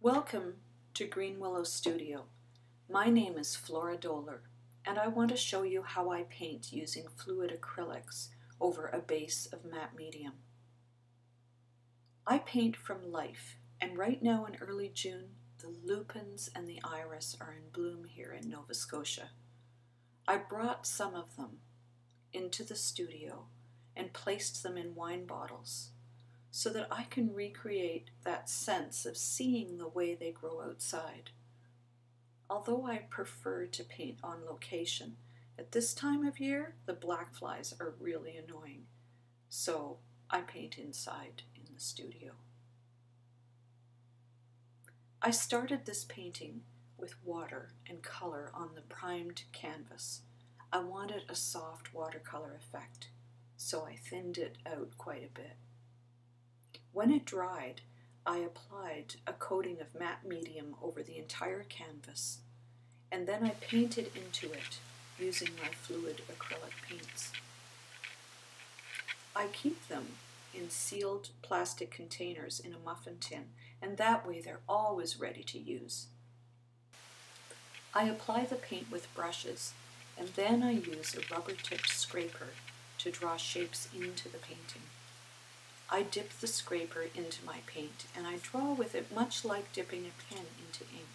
Welcome to Willow Studio. My name is Flora Doehler, and I want to show you how I paint using fluid acrylics over a base of matte medium. I paint from life, and right now in early June, the lupins and the iris are in bloom here in Nova Scotia. I brought some of them into the studio and placed them in wine bottles, so that I can recreate that sense of seeing the way they grow outside. Although I prefer to paint on location, at this time of year the black flies are really annoying, so I paint inside in the studio. I started this painting with water and color on the primed canvas. I wanted a soft watercolor effect, so I thinned it out quite a bit. When it dried, I applied a coating of matte medium over the entire canvas, and then I painted into it using my fluid acrylic paints. I keep them in sealed plastic containers in a muffin tin, and that way they're always ready to use. I apply the paint with brushes, and then I use a rubber-tipped scraper to draw shapes into the painting. I dip the scraper into my paint, and I draw with it much like dipping a pen into ink.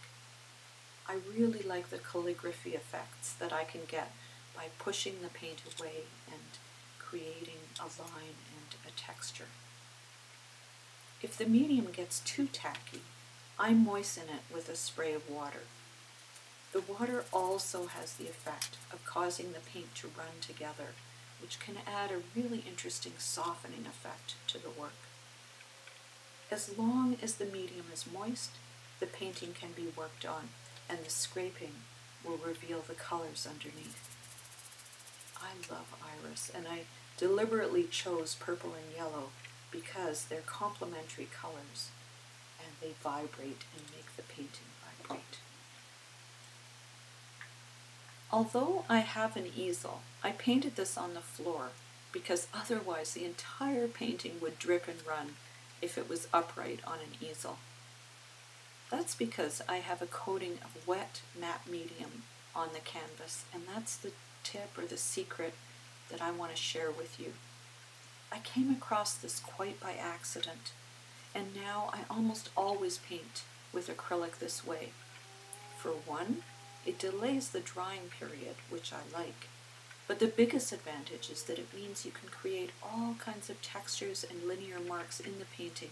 I really like the calligraphy effects that I can get by pushing the paint away and creating a line and a texture. If the medium gets too tacky, I moisten it with a spray of water. The water also has the effect of causing the paint to run together, which can add a really interesting softening effect to the work. As long as the medium is moist, the painting can be worked on, and the scraping will reveal the colors underneath. I love iris, and I deliberately chose purple and yellow because they're complementary colors, and they vibrate and make the painting vibrate. Although I have an easel, I painted this on the floor because otherwise the entire painting would drip and run if it was upright on an easel. That's because I have a coating of wet matte medium on the canvas, and that's the tip or the secret that I want to share with you. I came across this quite by accident, and now I almost always paint with acrylic this way. For one, it delays the drying period, which I like, but the biggest advantage is that it means you can create all kinds of textures and linear marks in the painting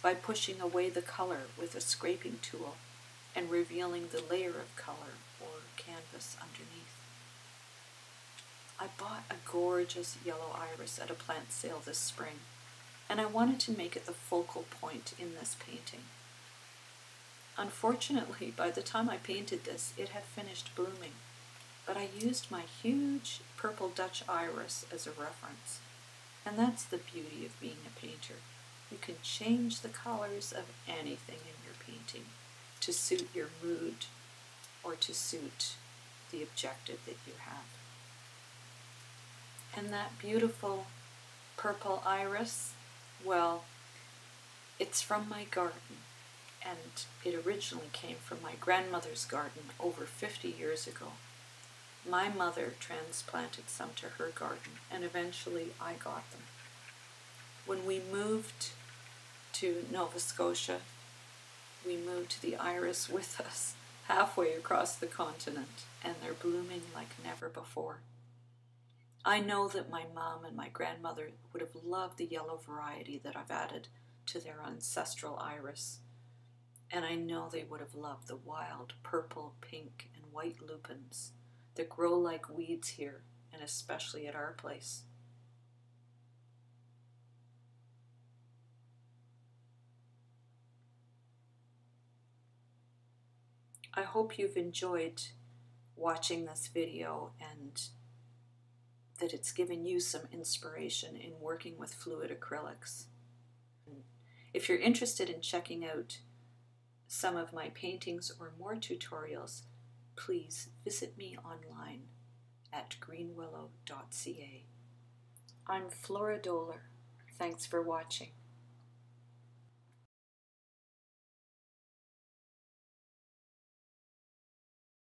by pushing away the color with a scraping tool and revealing the layer of color or canvas underneath. I bought a gorgeous yellow iris at a plant sale this spring, and I wanted to make it the focal point in this painting. Unfortunately, by the time I painted this, it had finished blooming, but I used my huge purple Dutch iris as a reference. And that's the beauty of being a painter. You can change the colors of anything in your painting to suit your mood or to suit the objective that you have. And that beautiful purple iris, well, it's from my garden. And it originally came from my grandmother's garden over 50 years ago. My mother transplanted some to her garden, and eventually I got them. When we moved to Nova Scotia, we moved the iris with us halfway across the continent, and they're blooming like never before. I know that my mom and my grandmother would have loved the yellow variety that I've added to their ancestral iris. And I know they would have loved the wild purple, pink, and white lupins that grow like weeds here, and especially at our place. I hope you've enjoyed watching this video and that it's given you some inspiration in working with fluid acrylics. If you're interested in checking out some of my paintings or more tutorials, please visit me online at greenwillow.ca. I'm Flora Doehler. Thanks for watching.